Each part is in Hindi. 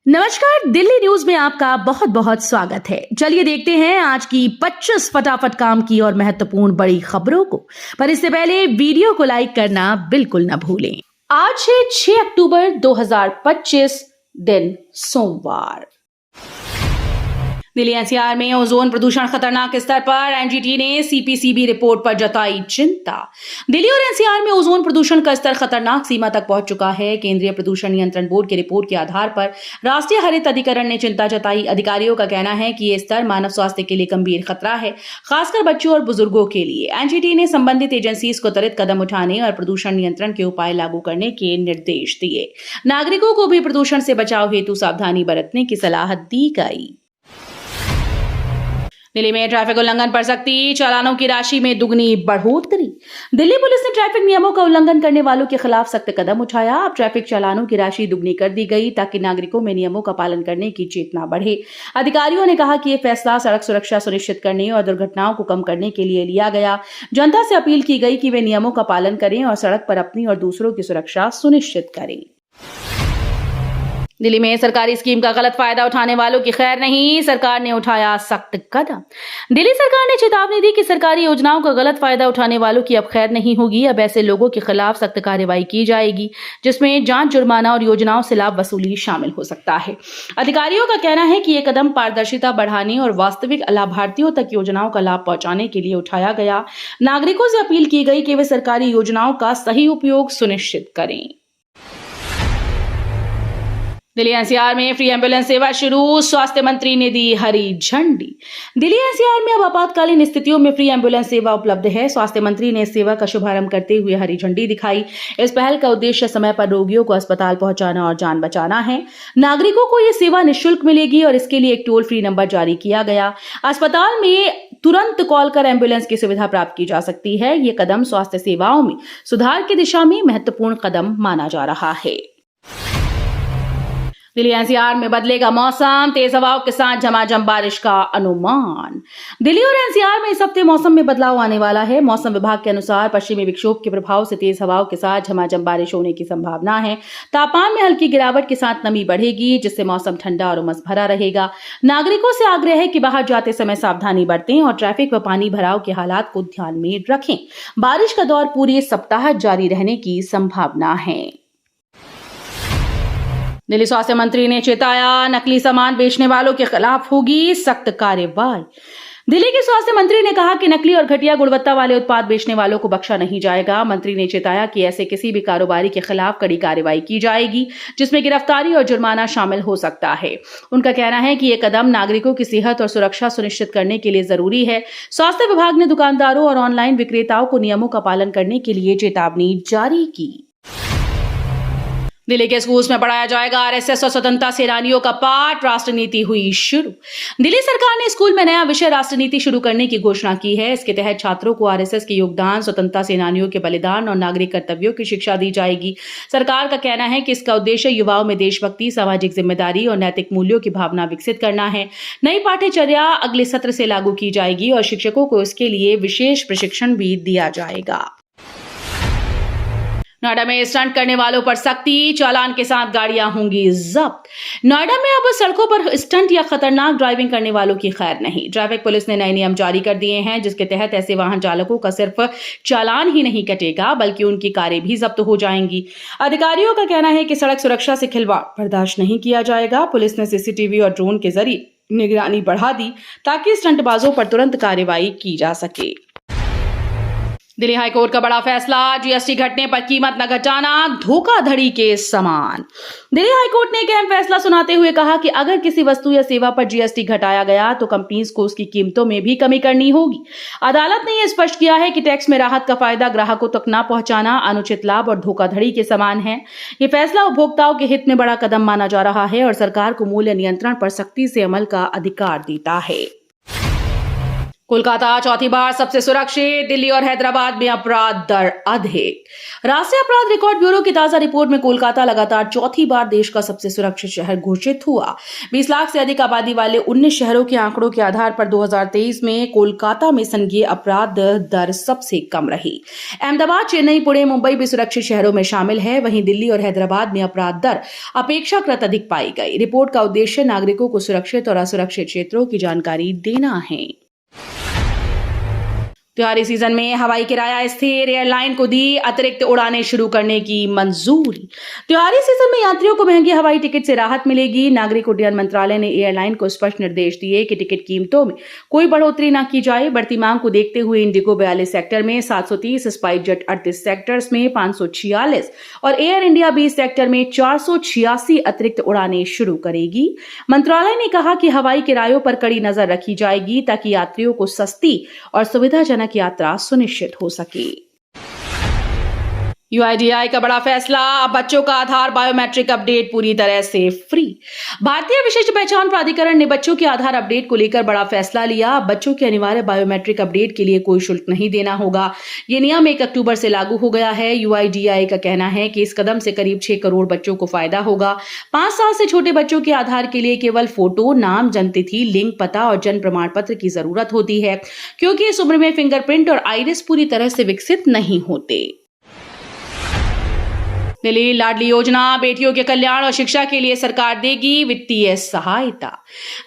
नमस्कार, दिल्ली न्यूज में आपका बहुत बहुत स्वागत है। चलिए देखते हैं आज की 25 फटाफट काम की और महत्वपूर्ण बड़ी खबरों को। पर इससे पहले वीडियो को लाइक करना बिल्कुल न भूलें। आज है 6 अक्टूबर 2025, दिन सोमवार। दिल्ली एनसीआर में ओजोन प्रदूषण खतरनाक स्तर पर, एनजीटी ने सीपीसीबी रिपोर्ट पर जताई चिंता। दिल्ली और एनसीआर में ओजोन प्रदूषण का स्तर खतरनाक सीमा तक पहुंच चुका है। केंद्रीय प्रदूषण नियंत्रण बोर्ड की रिपोर्ट के आधार पर राष्ट्रीय हरित अधिकरण ने चिंता जताई। अधिकारियों का कहना है कि यह स्तर मानव स्वास्थ्य के लिए गंभीर खतरा है, खासकर बच्चों और बुजुर्गों के लिए। एनजीटी ने संबंधित एजेंसीज को त्वरित कदम उठाने और प्रदूषण नियंत्रण के उपाय लागू करने के निर्देश दिए। नागरिकों को भी प्रदूषण से बचाव हेतु सावधानी बरतने की सलाह दी गई। दिल्ली में ट्रैफिक उल्लंघन पर सख्ती, चालानों की राशि में दुगनी बढ़ोतरी। दिल्ली पुलिस ने ट्रैफिक नियमों का उल्लंघन करने वालों के खिलाफ सख्त कदम उठाया। अब ट्रैफिक चालानों की राशि दुगनी कर दी गई ताकि नागरिकों में नियमों का पालन करने की चेतना बढ़े। अधिकारियों ने कहा कि यह फैसला सड़क सुरक्षा सुनिश्चित करने और दुर्घटनाओं को कम करने के लिए लिया गया। जनता से अपील की गई कि वे नियमों का पालन करें और सड़क पर अपनी और दूसरों की सुरक्षा सुनिश्चित करें। दिल्ली में सरकारी स्कीम का गलत फायदा उठाने वालों की खैर नहीं, सरकार ने उठाया सख्त कदम। दिल्ली सरकार ने चेतावनी दी कि सरकारी योजनाओं का गलत फायदा उठाने वालों की अब खैर नहीं होगी। अब ऐसे लोगों के खिलाफ सख्त कार्रवाई की जाएगी, जिसमें जांच, जुर्माना और योजनाओं से लाभ वसूली शामिल हो सकता है। अधिकारियों का कहना है कि यह कदम पारदर्शिता बढ़ाने और वास्तविक लाभार्थियों तक योजनाओं का लाभ पहुंचाने के लिए उठाया गया। नागरिकों से अपील की गई कि वे सरकारी योजनाओं का सही उपयोग सुनिश्चित करें। दिल्ली एनसीआर में फ्री एम्बुलेंस सेवा शुरू, स्वास्थ्य मंत्री ने दी हरी झंडी। दिल्ली एनसीआर में अब आपातकालीन स्थितियों में फ्री एम्बुलेंस सेवा उपलब्ध है। स्वास्थ्य मंत्री ने इस सेवा का शुभारंभ करते हुए हरी झंडी दिखाई। इस पहल का उद्देश्य समय पर रोगियों को अस्पताल पहुंचाना और जान बचाना है। नागरिकों को यह सेवा निःशुल्क मिलेगी और इसके लिए एक टोल फ्री नंबर जारी किया गया। अस्पताल में तुरंत कॉल कर एम्बुलेंस की सुविधा प्राप्त की जा सकती है। यह कदम स्वास्थ्य सेवाओं में सुधार की दिशा में महत्वपूर्ण कदम माना जा रहा है। दिल्ली एनसीआर में बदलेगा मौसम, तेज हवाओं के साथ झमाझम बारिश का अनुमान। दिल्ली और एनसीआर में इस हफ्ते मौसम में बदलाव आने वाला है। मौसम विभाग के अनुसार पश्चिमी विक्षोभ के प्रभाव से तेज हवाओं के साथ झमाझम बारिश होने की संभावना है। तापमान में हल्की गिरावट के साथ नमी बढ़ेगी, जिससे मौसम ठंडा और उमस भरा रहेगा। नागरिकों से आग्रह है कि बाहर जाते समय सावधानी बरतें और ट्रैफिक व पानी भराव के हालात को ध्यान में रखें। बारिश का दौर पूरे सप्ताह जारी रहने की संभावना है। दिल्ली स्वास्थ्य मंत्री ने चेताया, नकली सामान बेचने वालों के खिलाफ होगी सख्त कार्रवाई। दिल्ली के स्वास्थ्य मंत्री ने कहा कि नकली और घटिया गुणवत्ता वाले उत्पाद बेचने वालों को बख्शा नहीं जाएगा। मंत्री ने चेताया कि ऐसे किसी भी कारोबारी के खिलाफ कड़ी कार्रवाई की जाएगी, जिसमें गिरफ्तारी और जुर्माना शामिल हो सकता है। उनका कहना है कि यह कदम नागरिकों की सेहत और सुरक्षा सुनिश्चित करने के लिए जरूरी है। स्वास्थ्य विभाग ने दुकानदारों और ऑनलाइन विक्रेताओं को नियमों का पालन करने के लिए चेतावनी जारी की। दिल्ली के स्कूल्स में पढ़ाया जाएगा आरएसएस और स्वतंत्रता सेनानियों का पाठ, राष्ट्र नीति हुई शुरू। दिल्ली सरकार ने स्कूल में नया विषय राष्ट्र नीति शुरू करने की घोषणा की है। इसके तहत छात्रों को आरएसएस के योगदान, स्वतंत्रता सेनानियों के बलिदान और नागरिक कर्तव्यों की शिक्षा दी जाएगी। सरकार का कहना है कि इसका उद्देश्य युवाओं में देशभक्ति, सामाजिक जिम्मेदारी और नैतिक मूल्यों की भावना विकसित करना है। नई पाठ्यचर्या अगले सत्र से लागू की जाएगी और शिक्षकों को इसके लिए विशेष प्रशिक्षण भी दिया जाएगा। नोएडा में स्टंट करने वालों पर सख्ती, चालान के साथ गाड़ियां होंगी जब्त। नोएडा में अब सड़कों पर स्टंट या खतरनाक ड्राइविंग करने वालों की खैर नहीं। ट्रैफिक पुलिस ने नए नियम जारी कर दिए हैं, जिसके तहत ऐसे वाहन चालकों का सिर्फ चालान ही नहीं कटेगा, बल्कि उनकी कारें भी जब्त हो जाएंगी। अधिकारियों का कहना है कि सड़क सुरक्षा से खिलवाड़ बर्दाश्त नहीं किया जाएगा। पुलिस ने सीसीटीवी और ड्रोन के जरिए निगरानी बढ़ा दी ताकि स्टंटबाजों पर तुरंत कार्रवाई की जा सके। दिल्ली हाईकोर्ट का बड़ा फैसला, जीएसटी घटने पर कीमत न घटाना धोखाधड़ी के समान। दिल्ली हाईकोर्ट ने एक अहम फैसला सुनाते हुए कहा कि अगर किसी वस्तु या सेवा पर जीएसटी घटाया गया तो कंपनीज को उसकी कीमतों में भी कमी करनी होगी। अदालत ने यह स्पष्ट किया है कि टैक्स में राहत का फायदा ग्राहकों तक न पहुंचाना अनुचित लाभ और धोखाधड़ी के समान है। यह फैसला उपभोक्ताओं के हित में बड़ा कदम माना जा रहा है और सरकार को मूल्य नियंत्रण पर सख्ती से अमल का अधिकार देता है। कोलकाता चौथी बार सबसे सुरक्षित, दिल्ली और हैदराबाद में अपराध दर अधिक। राष्ट्रीय अपराध रिकॉर्ड ब्यूरो की ताजा रिपोर्ट में कोलकाता लगातार चौथी बार देश का सबसे सुरक्षित शहर घोषित हुआ। 20 लाख से अधिक आबादी वाले 19 शहरों के आंकड़ों के आधार पर 2023 में कोलकाता में संज्ञेय अपराध दर सबसे कम रही। अहमदाबाद, चेन्नई, पुणे, मुंबई भी सुरक्षित शहरों में शामिल है। वहीं दिल्ली और हैदराबाद में अपराध दर अपेक्षाकृत अधिक पाई गई। रिपोर्ट का उद्देश्य नागरिकों को सुरक्षित और असुरक्षित क्षेत्रों की जानकारी देना है। त्योहारी सीजन में हवाई किराया स्थिर, एयरलाइन को दी अतिरिक्त उड़ानें शुरू करने की मंजूरी। त्योहारी सीजन में यात्रियों को महंगे हवाई टिकट से राहत मिलेगी। नागरिक उड्डयन मंत्रालय ने एयरलाइन को स्पष्ट निर्देश दिए कि टिकट कीमतों में कोई बढ़ोतरी न की जाए। बढ़ती मांग को देखते हुए इंडिगो 42 सेक्टर में 730, स्पाइस जेट 38 सेक्टर्स में 546 और एयर इंडिया 20 सेक्टर में 486 अतिरिक्त उड़ानें शुरू करेगी। मंत्रालय ने कहा कि हवाई किरायों पर कड़ी नजर रखी जाएगी ताकि यात्रियों को सस्ती और सुविधाजनक यात्रा सुनिश्चित हो सके। UIDAI का बड़ा फैसला, अब बच्चों का आधार बायोमेट्रिक अपडेट पूरी तरह से फ्री। भारतीय विशिष्ट पहचान प्राधिकरण ने बच्चों के आधार अपडेट को लेकर बड़ा फैसला लिया। बच्चों के अनिवार्य बायोमेट्रिक अपडेट के लिए कोई शुल्क नहीं देना होगा। ये नियम 1 अक्टूबर से लागू हो गया है। UIDAI का कहना है कि इस कदम से करीब 6 करोड़ बच्चों को फायदा होगा। 5 साल से छोटे बच्चों के आधार के लिए केवल फोटो, नाम, जन्मतिथि, लिंग, पता और जन्म प्रमाण पत्र की जरूरत होती है, क्योंकि इस उम्र में फिंगरप्रिंट और आइरिस पूरी तरह से विकसित नहीं होते। दिल्ली लाडली योजना, बेटियों के कल्याण और शिक्षा के लिए सरकार देगी वित्तीय सहायता।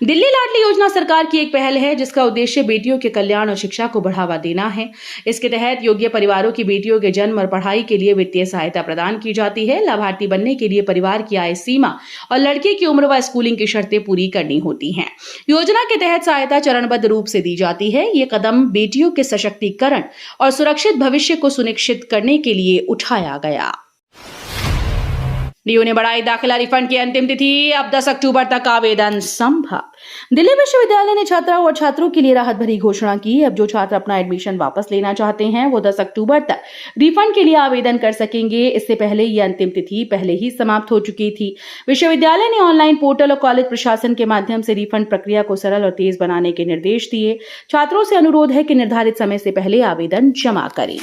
दिल्ली लाडली योजना सरकार की एक पहल है जिसका उद्देश्य बेटियों के कल्याण और शिक्षा को बढ़ावा देना है। इसके तहत योग्य परिवारों की बेटियों के जन्म और पढ़ाई के लिए वित्तीय सहायता प्रदान की जाती है। लाभार्थी बनने के लिए परिवार की आय सीमा और लड़के की उम्र व स्कूलिंग की शर्तें पूरी करनी होती हैं। योजना के तहत सहायता चरणबद्ध रूप से दी जाती है। ये कदम बेटियों के सशक्तिकरण और सुरक्षित भविष्य को सुनिश्चित करने के लिए उठाया गया। डीयू ने बढ़ाई दाखिला रिफंड की अंतिम तिथि, अब 10 अक्टूबर तक आवेदन संभव। दिल्ली विश्वविद्यालय ने छात्राओं और छात्रों के लिए राहत भरी घोषणा की। अब जो छात्र अपना एडमिशन वापस लेना चाहते हैं वो 10 अक्टूबर तक रिफंड के लिए आवेदन कर सकेंगे। इससे पहले ये अंतिम तिथि पहले ही समाप्त हो चुकी थी। विश्वविद्यालय ने ऑनलाइन पोर्टल और कॉलेज प्रशासन के माध्यम से रिफंड प्रक्रिया को सरल और तेज बनाने के निर्देश दिए। छात्रों से अनुरोध है कि निर्धारित समय से पहले आवेदन जमा करें।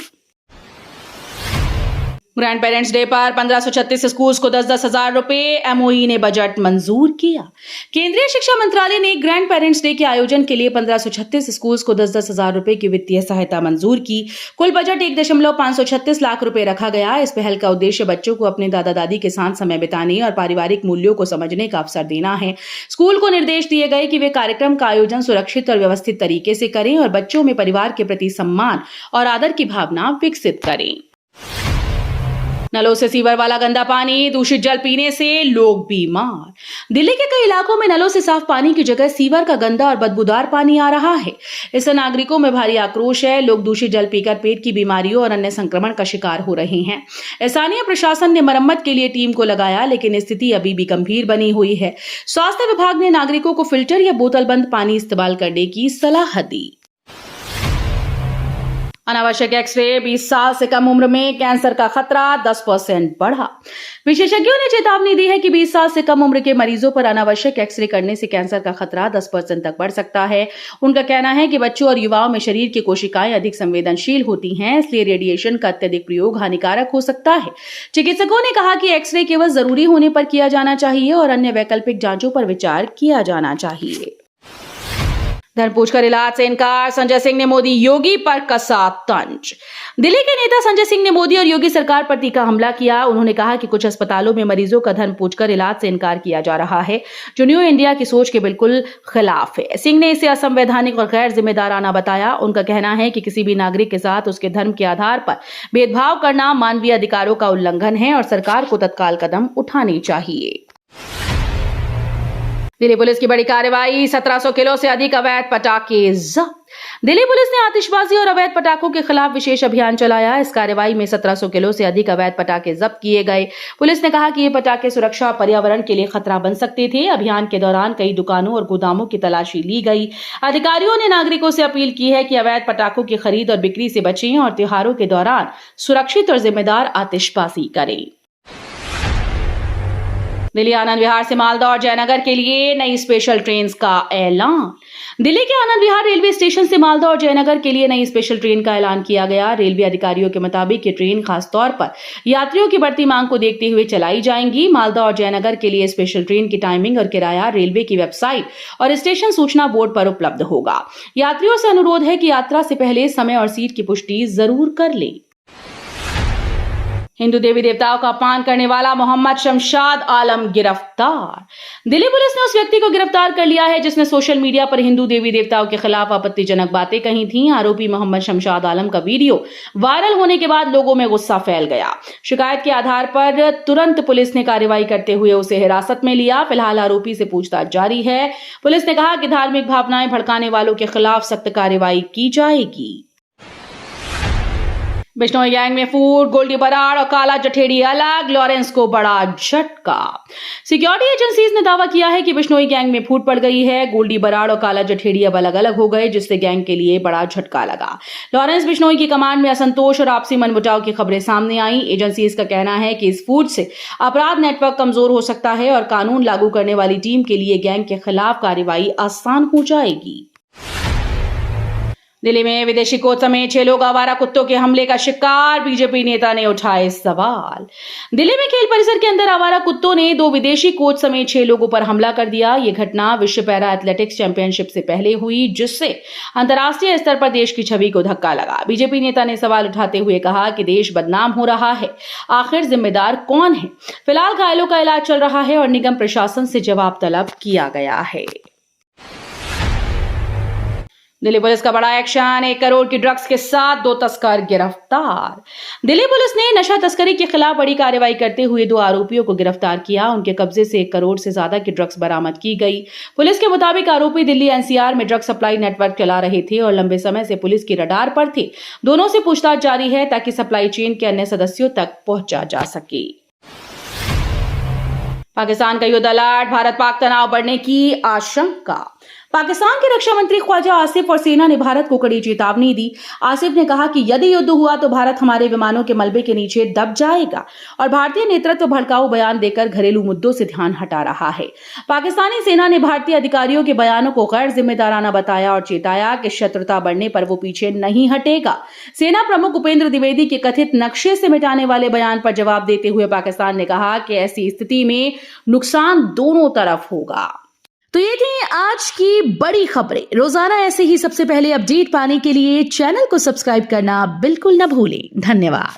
ग्रैंड पेरेंट्स डे पर 1536 स्कूल्स को 10-10 हजार रुपए, MOE ने बजट मंजूर किया। केंद्रीय शिक्षा मंत्रालय ने ग्रैंड पेरेंट्स डे के आयोजन के लिए 1536 स्कूल्स को 10-10 हजार रुपए की वित्तीय सहायता मंजूर की। कुल बजट 1.536 लाख रुपए रखा गया। इस पहल का उद्देश्य बच्चों को अपने दादा दादी के साथ समय बिताने और पारिवारिक मूल्यों को समझने का अवसर देना है। स्कूल को निर्देश दिए गए कि वे कार्यक्रम का आयोजन सुरक्षित और व्यवस्थित तरीके से करें और बच्चों में परिवार के प्रति सम्मान और आदर की भावना विकसित करें। नलों से सीवर वाला गंदा पानी, दूषित जल पीने से लोग बीमार। दिल्ली के कई इलाकों में नलों से साफ पानी की जगह सीवर का गंदा और बदबूदार पानी आ रहा है। इससे नागरिकों में भारी आक्रोश है। लोग दूषित जल पीकर पेट की बीमारियों और अन्य संक्रमण का शिकार हो रहे हैं। स्थानीय प्रशासन ने मरम्मत के लिए टीम को लगाया, लेकिन स्थिति अभी भी गंभीर बनी हुई है। स्वास्थ्य विभाग ने नागरिकों को फिल्टर या बोतलबंद पानी इस्तेमाल करने की सलाह दी। अनावश्यक एक्सरे, 20 साल से कम उम्र में कैंसर का खतरा 10% बढ़ा। विशेषज्ञों ने चेतावनी दी है कि 20 साल से कम उम्र के मरीजों पर अनावश्यक एक्सरे करने से कैंसर का खतरा 10% तक बढ़ सकता है। उनका कहना है कि बच्चों और युवाओं में शरीर की कोशिकाएं अधिक संवेदनशील होती हैं, इसलिए रेडिएशन का अत्यधिक प्रयोग हानिकारक हो सकता है। चिकित्सकों ने कहा कि एक्सरे केवल जरूरी होने पर किया जाना चाहिए और अन्य वैकल्पिक जांचों पर विचार किया जाना चाहिए। धर्म पूछकर इलाज से इनकार, संजय सिंह ने मोदी योगी पर कसा तंज। दिल्ली के नेता संजय सिंह ने मोदी और योगी सरकार पर तीखा हमला किया। उन्होंने कहा कि कुछ अस्पतालों में मरीजों का धर्म पूछकर इलाज से इनकार किया जा रहा है, जो न्यू इंडिया की सोच के बिल्कुल खिलाफ है। सिंह ने इसे असंवैधानिक और गैर जिम्मेदाराना बताया। उनका कहना है कि किसी भी नागरिक के साथ उसके धर्म के आधार पर भेदभाव करना मानवीय अधिकारों का उल्लंघन है और सरकार को तत्काल कदम उठाने चाहिए। दिल्ली पुलिस की बड़ी कार्रवाई, 1700 किलो से अधिक अवैध पटाखे जब्त। दिल्ली पुलिस ने आतिशबाजी और अवैध पटाखों के खिलाफ विशेष अभियान चलाया। इस कार्रवाई में 1700 किलो से अधिक अवैध पटाखे जब्त किए गए। पुलिस ने कहा कि ये पटाखे सुरक्षा और पर्यावरण के लिए खतरा बन सकते थे। अभियान के दौरान कई दुकानों और गोदामों की तलाशी ली गई। अधिकारियों ने नागरिकों से अपील की है कि अवैध पटाखों की खरीद और बिक्री से बचें और त्योहारों के दौरान सुरक्षित और जिम्मेदार आतिशबाजी करें। दिल्ली आनंद विहार से मालदा और जयनगर के लिए नई स्पेशल ट्रेन का ऐलान। दिल्ली के आनंद विहार रेलवे स्टेशन से मालदा और जयनगर के लिए नई स्पेशल ट्रेन का ऐलान किया गया। रेलवे अधिकारियों के मुताबिक ये ट्रेन खास तौर पर यात्रियों की बढ़ती मांग को देखते हुए चलाई जाएंगी। मालदा और जयनगर के लिए स्पेशल ट्रेन की टाइमिंग और किराया रेलवे की वेबसाइट और स्टेशन सूचना बोर्ड पर उपलब्ध होगा। यात्रियों से अनुरोध है कि यात्रा से पहले समय और सीट की पुष्टि जरूर कर लें। हिंदू देवी देवताओं का अपमान करने वाला मोहम्मद शमशाद आलम गिरफ्तार। दिल्ली पुलिस ने उस व्यक्ति को गिरफ्तार कर लिया है जिसने सोशल मीडिया पर हिंदू देवी देवताओं के खिलाफ आपत्तिजनक बातें कही थीं। आरोपी मोहम्मद शमशाद आलम का वीडियो वायरल होने के बाद लोगों में गुस्सा फैल गया। शिकायत के आधार पर तुरंत पुलिस ने कार्रवाई करते हुए उसे हिरासत में लिया। फिलहाल आरोपी से पूछताछ जारी है। पुलिस ने कहा कि धार्मिक भावनाएं भड़काने वालों के खिलाफ सख्त कार्रवाई की जाएगी। बिश्नोई गैंग में फूट, गोल्डी बराड़ और काला जठेड़ी अलग, लॉरेंस को बड़ा झटका। सिक्योरिटी एजेंसीज ने दावा किया है कि बिश्नोई गैंग में फूट पड़ गई है। गोल्डी बराड़ और काला जठेड़ी अब अलग अलग हो गए, जिससे गैंग के लिए बड़ा झटका लगा। लॉरेंस बिश्नोई की कमांड में असंतोष और आपसी मनमुटाव की खबरें सामने आई। एजेंसीज का कहना है कि इस फूट से अपराध नेटवर्क कमजोर हो सकता है और कानून लागू करने वाली टीम के लिए गैंग के खिलाफ कार्रवाई आसान हो जाएगी। दिल्ली में विदेशी कोच समेत 6 लोग आवारा कुत्तों के हमले का शिकार, बीजेपी नेता ने उठाए सवाल। दिल्ली में खेल परिसर के अंदर आवारा कुत्तों ने 2 विदेशी कोच समेत 6 लोगों पर हमला कर दिया। ये घटना विश्व पैरा एथलेटिक्स चैंपियनशिप से पहले हुई, जिससे अंतर्राष्ट्रीय स्तर पर देश की छवि को धक्का लगा। बीजेपी नेता ने सवाल उठाते हुए कहा कि देश बदनाम हो रहा है, आखिर जिम्मेदार कौन है? फिलहाल घायलों का इलाज चल रहा है और निगम प्रशासन से जवाब तलब किया गया है। दिल्ली पुलिस का बड़ा एक्शन, 1 करोड़ की ड्रग्स के साथ 2 तस्कर गिरफ्तार। दिल्ली पुलिस ने नशा तस्करी के खिलाफ बड़ी कार्रवाई करते हुए 2 आरोपियों को गिरफ्तार किया। उनके कब्जे से 1 करोड़ से ज्यादा की ड्रग्स बरामद की गई। पुलिस के मुताबिक आरोपी दिल्ली एनसीआर में ड्रग सप्लाई नेटवर्क चला रहे थे और लंबे समय से पुलिस की रडार पर थे। दोनों से पूछताछ जारी है ताकि सप्लाई चेन के अन्य सदस्यों तक पहुंचा जा सके। पाकिस्तान का युद्ध अलर्ट, भारत पाक तनाव बढ़ने की आशंका। पाकिस्तान के रक्षा मंत्री ख्वाजा आसिफ और सेना ने भारत को कड़ी चेतावनी दी। आसिफ ने कहा कि यदि युद्ध हुआ तो भारत हमारे विमानों के मलबे के नीचे दब जाएगा और भारतीय नेतृत्व भड़काऊ बयान देकर घरेलू मुद्दों से ध्यान हटा रहा है। पाकिस्तानी सेना ने भारतीय अधिकारियों के बयानों को गैर जिम्मेदाराना बताया और चेताया कि शत्रुता बढ़ने पर वो पीछे नहीं हटेगा। सेना प्रमुख उपेंद्र द्विवेदी के कथित नक्शे से मिटाने वाले बयान पर जवाब देते हुए पाकिस्तान ने कहा कि ऐसी स्थिति में नुकसान दोनों तरफ होगा। तो ये थी आज की बड़ी खबरें। रोजाना ऐसे ही सबसे पहले अपडेट पाने के लिए चैनल को सब्सक्राइब करना बिल्कुल न भूलें। धन्यवाद।